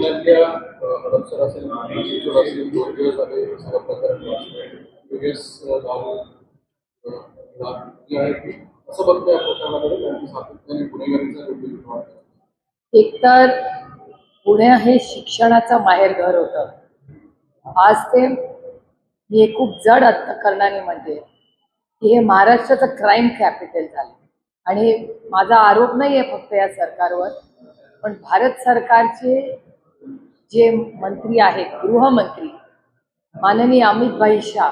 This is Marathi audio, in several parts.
पुण्यातल्या हडपसर असेल, चिंचवड असेल, 2 दिवस झाले सगळं प्रकरण योगेश भाऊ जे आहे की असं बघतोय प्रकरणाकडे त्यांची सातत्याने गुन्हेगारीचा गंभीर वाढतो. एकतर पुणे हे शिक्षणाचं माहेरघर होतं. आज ते मी एक खूप जड अंतकरणाने म्हणते की हे महाराष्ट्राचं क्राईम कॅपिटल झालं. आणि माझा आरोप नाही आहे फक्त या सरकारवर, पण भारत सरकारचे जे मंत्री आहेत, गृहमंत्री माननीय अमित भाई शाह,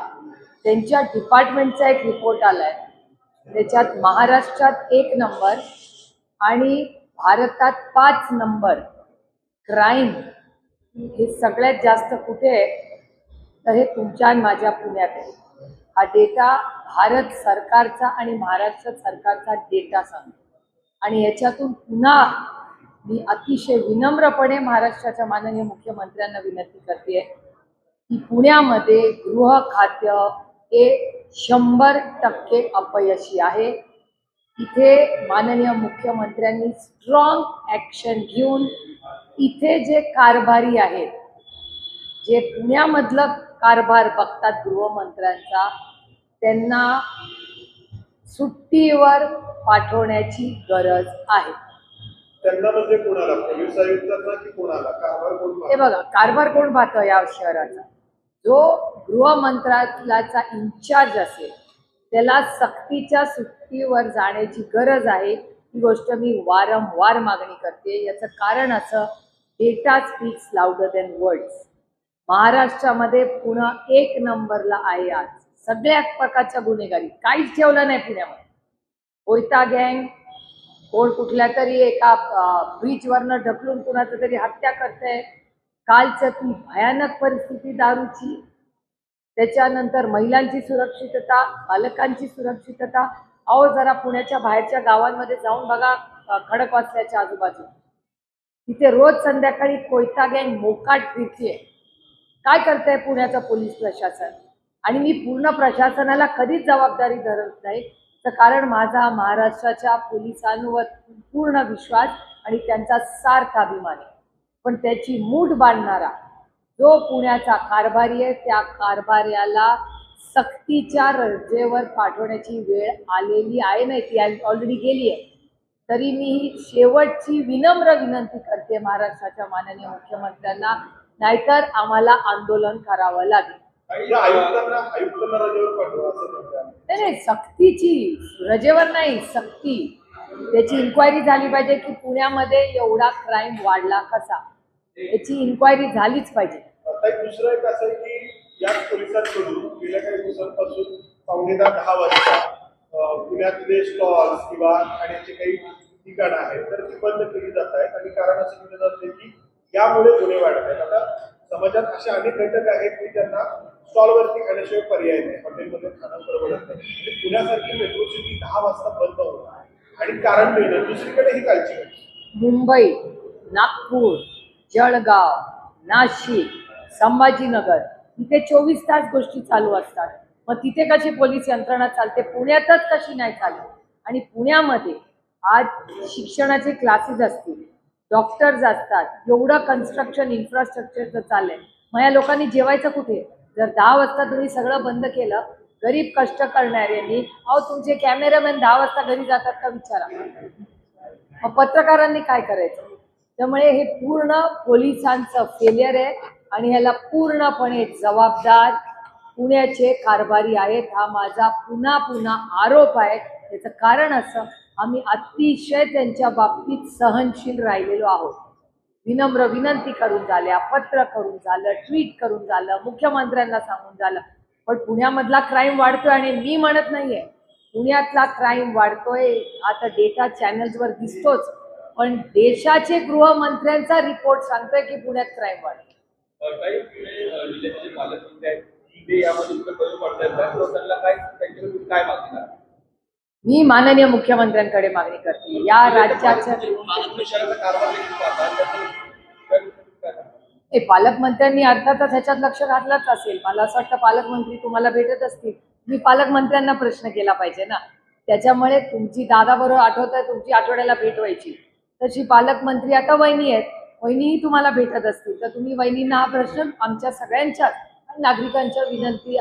त्यांच्या डिपार्टमेंटचा एक रिपोर्ट आलाय. त्याच्यात महाराष्ट्रात 1 नंबर आणि भारतात 5 नंबर क्राईम हे सगळ्यात जास्त कुठे आहे तर हे तुमच्या आणि माझ्या पुण्यात आहे. हा डेटा भारत सरकारचा आणि महाराष्ट्र सरकारचा डेटा सांगतो. आणि याच्यातून पुन्हा मी अतिशय विनम्रपणे महाराष्ट्राच्या माननीय मुख्यमंत्र्यांना विनंती करते की पुण्यामध्ये गृह खाते हे 100% अपयशी आहे. इथे माननीय मुख्यमंत्र्यांनी स्ट्रॉंग ॲक्शन घेऊन इथे जे कारभारी आहेत, जे पुण्यामधलं कारभार बघतात गृहमंत्र्यांचा, त्यांना सुट्टीवर पाठवण्याची गरज आहे. त्यांना म्हणजे कोणाला, पोलीस आयुक्तांना की कोणाला? कारभार कोण पाहतं? हे बघा, कारभार कोण पाहतं या शहराचा? जो गृहमंत्रालयाचा इन्चार्ज असेल त्याला सक्तीच्या सुट्टीवर जाण्याची गरज आहे. ही गोष्ट मी वारंवार मागणी करते. याचं कारण असं, data speaks louder than words. महाराष्ट्रामध्ये पुणे 1 नंबरला आहे. आज सगळ्या प्रकारच्या गुन्हेगारी काहीच ठेवलं नाही पुण्यामध्ये. कोयता गँग कोण कुठल्या तरी एका ब्रिजवरनं ढकलून कुणाचं तरी हत्या करते. कालचं ती भयानक परिस्थिती दारूची, त्याच्यानंतर महिलांची सुरक्षितता, बालकांची सुरक्षितता. अहो जरा पुण्याच्या बाहेरच्या गावांमध्ये जाऊन बघा, खडकवासल्याच्या आजूबाजू तिथे रोज संध्याकाळी कोयता गँग मोकाट फिरतीये. काय करतंय पुण्याचं पोलीस प्रशासन? आणि मी पूर्ण प्रशासनाला कधीच जबाबदारी धरत नाही, तर कारण माझा महाराष्ट्राच्या पोलिसांवर पूर्ण विश्वास आणि त्यांचा सार्थ अभिमान आहे. पण त्याची मूठ बांधणारा जो पुण्याचा कारभारी आहे, त्या कारभार्याला सक्तीच्या रजेवर पाठवण्याची वेळ आलेली आहे. नाही, ती ऑलरेडी गेली आहे. तरी मी ही शेवटची विनम्र विनंती करते महाराष्ट्राच्या माननीय मुख्यमंत्र्यांना, नाहीतर आम्हाला आंदोलन करावं लागेल. आयुक्तांना रजेवर पाठवा असं म्हणतात. नाही, सक्तीची, रजेवर नाही, सक्ती. त्याची इन्क्वायरी झाली पाहिजे की पुण्यामध्ये एवढा क्राईम वाढला कसा, याची इन्क्वायरी झालीच पाहिजे. आता एक दुसरं एक असं आहे की या पोलिसांकडून गेल्या काही दिवसांपासून 9:45-10 वाजता पुण्यातले स्टॉल्स किंवा खाण्याचे काही ठिकाणं आहेत तर ती बंद केली जात आहेत. आणि कारण असं केलं जाते की यामुळे गुन्हे वाढत आहेत. आता समाजात असे अनेक घटक आहेत की ज्यांना स्टॉलवरती खाण्याशिवाय पर्याय नाही, हॉटेलमध्ये खाणं परवडत नाही. म्हणजे पुण्यासारखी मेट्रो सिटी 10 वाजता बंद होणार आणि कारण मिळणं दुसरीकडे ही कालची घटना. मुंबई, नागपूर, जळगाव, नाशिक, संभाजीनगर इथे 24 तास गोष्टी चालू असतात. मग तिथे कशी पोलीस यंत्रणा चालते, पुण्यातच कशी नाही चालत? आणि पुण्यामध्ये आज शिक्षणाचे क्लासेस असतील, डॉक्टर्स असतात, एवढं कन्स्ट्रक्शन इन्फ्रास्ट्रक्चरचं चाललंय. मग या लोकांनी जेवायचं कुठे? जर 10 वाजता तुम्ही सगळं बंद केलं, गरीब कष्ट करणाऱ्यांनी, अहो तुमचे कॅमेरामॅन 10 वाजता घरी जातात का विचारा. मग पत्रकारांनी काय करायचं? त्यामुळे हे पूर्ण पोलिसांचं फेलियर आहे आणि ह्याला पूर्णपणे जबाबदार पुण्याचे कारभारी आहेत. हा माझा पुन्हा पुन्हा आरोप आहे. याचं कारण असं, आम्ही अतिशय त्यांच्या बाबतीत सहनशील राहिलेलो आहोत. विनम्र विनंती करून झाल्या, पत्र करून झालं, ट्विट करून झालं, मुख्यमंत्र्यांना सांगून झालं. पण पुण्यामधला क्राईम वाढतोय आणि मी म्हणत नाहीये पुण्यातला क्राईम वाढतोय. आता डेटा चॅनल्सवर दिसतोच, पण देशाचे गृहमंत्र्यांचा रिपोर्ट सांगतोय की पुण्यात क्राईम वाढतोय. काही पुणे जिल्ह्याचे पालकमंत्री आहेत ते यामध्ये कुठे बदल पडतायत, लोकांना काय त्यांच्याकडून काय मागणार? मी माननीय मुख्यमंत्र्यांकडे मागणी करते, या राज्याच्या पालकमंत्र्यांनी अर्थातच ह्याच्यात लक्ष घातलंच असेल. मला असं वाटतं पालकमंत्री तुम्हाला भेटत असतील, मी पालकमंत्र्यांना प्रश्न केला पाहिजे ना. त्याच्यामुळे तुमची दादा बरोबर आठवत आहे, तुमची आठवड्याला भेट व्हायची, तशी पालकमंत्री आता वहिनी आहेत, वहिनीही तुम्हाला भेटत असतील तर तुम्ही वहिनींना हा प्रश्न आमच्या सगळ्यांच्या नागरिकांच्या विनंती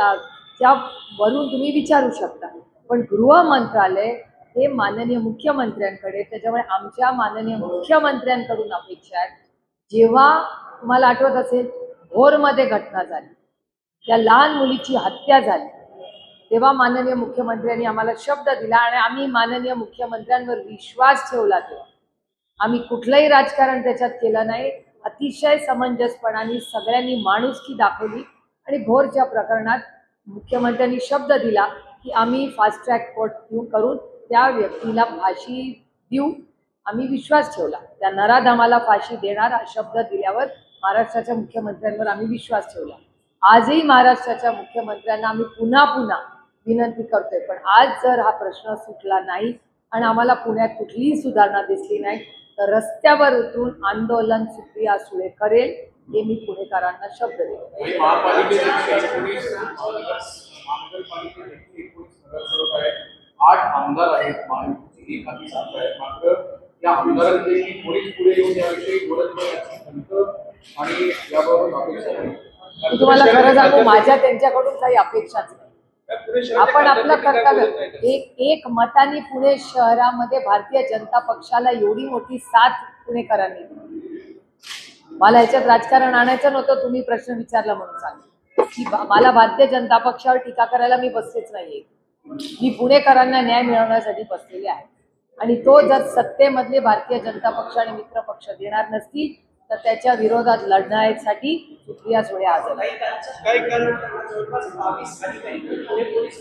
त्यावरून तुम्ही विचारू शकता. पण गृह मंत्रालय हे माननीय मुख्यमंत्र्यांकडे, त्याच्यामुळे आमच्या माननीय मुख्यमंत्र्यांकडून अपेक्षा आहेत. जेव्हा तुम्हाला आठवत असेल भोरमध्ये घटना झाली, त्या लहान मुलीची हत्या झाली, तेव्हा माननीय मुख्यमंत्र्यांनी आम्हाला शब्द दिला आणि आम्ही माननीय मुख्यमंत्र्यांवर विश्वास ठेवला. तेव्हा आम्ही कुठलंही राजकारण त्याच्यात केलं नाही. अतिशय समंजसपणाने सगळ्यांनी माणुसकी दाखवली आणि भोरच्या प्रकरणात मुख्यमंत्र्यांनी शब्द दिला की आम्ही फास्ट ट्रॅक कोर्ट करून त्या व्यक्तीला फाशी देऊ. आम्ही विश्वास ठेवला. त्या नराधमाला फाशी देणार हा शब्द दिल्यावर महाराष्ट्राच्या मुख्यमंत्र्यांवर आम्ही विश्वास ठेवला. आजही महाराष्ट्राच्या मुख्यमंत्र्यांना आम्ही पुन्हा पुन्हा विनंती करतोय. पण आज जर हा प्रश्न सुटला नाही आणि आम्हाला पुण्यात कुठलीही सुधारणा दिसली नाही तर रस्त्यावर उतरून आंदोलन सुप्रिया सुळे करेल, हे मी पुणेकरांना शब्द देतो. आणि महापालिकेचे 19 महानगरपालिकेचे 19 नगरसेवक आहेत, 8 आमदार आहेत, महायुतीची एक आधी सात आहेत. मात्र या आमदारांपैकी कोणीच पुढे येऊन याविषयी बोलत नाही याची खंत आणि याबाबत अपेक्षा नाही. मी तुम्हाला खरं सांगू, माझ्या त्यांच्याकडून काही अपेक्षाच नाही. आपण आपलं कर्तव्य एक मताने पुणे शहरामध्ये भारतीय जनता पक्षाला एवढी मोठी साथ पुणेकरांनी दिली. मला ह्याच्यात राजकारण आणायचं नव्हतं, तुम्ही प्रश्न विचारला म्हणून सांगितलं की मला भारतीय जनता पक्षावर टीका करायला मी बसलेच नाहीये. मी पुणेकरांना न्याय मिळवण्यासाठी बसलेले आहे आणि तो जर सत्तेमधले भारतीय जनता पक्ष आणि मित्र पक्ष देणार नसतील तर त्याच्या विरोधात लढण्यासाठी सुप्रिया सुळे हजर आहे. काही जवळपास 22 अधिकारी पुणे पोलीस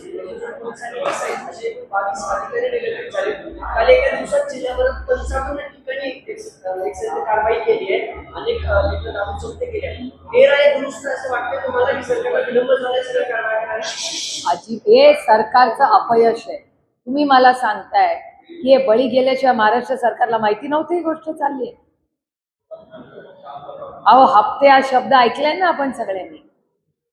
पोलिसांनी असे 22 अधिकारी डेलिव्हरी झाले. काल एका दिवसात जिल्ह्याभरात 55 ठिकाणी एक्साईजने कारवाई केली आहे. अनेक दारू जप्त केले आहेत. हे दुरुस्त असं वाटतं तुम्हाला की सरकारला विलंब झाला सगळं कारवाई करण्यास? हे सरकारचं अपयश आहे. तुम्ही मला सांगताय की हे बळी गेल्याशिवाय महाराष्ट्र सरकारला माहिती नव्हती ही गोष्ट चालली आहे. अहो, हप्ते हा शब्द ऐकलाय ना आपण सगळ्यांनी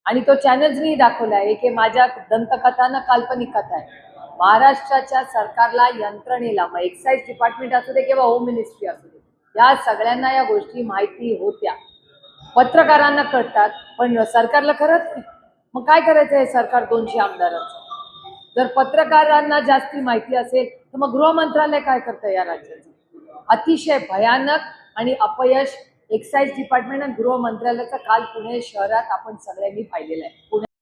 आणि तो चॅनल्सनी दाखवला आहे की माझ्या दंतकथा ना काल्पनिक कथा आहे. महाराष्ट्राच्या सरकारला, यंत्रणेला, मग एक्साईज डिपार्टमेंट असू दे किंवा होम मिनिस्ट्री असू दे, या सगळ्यांना या गोष्टी माहिती होत्या. पत्रकारांना कळतात पण सरकारला कळत नाही. मग काय करायचं आहे सरकार 200 आमदारांचं? जर पत्रकारांना जास्ती माहिती असेल तर मग गृह मंत्रालय काय करतं या राज्याचं? अतिशय भयानक आणि अपयश एक्साईज डिपार्टमेंट आणि गृह मंत्रालयाचं काल पुणे शहरात आपण सगळ्यांनी पाहिलेलं आहे.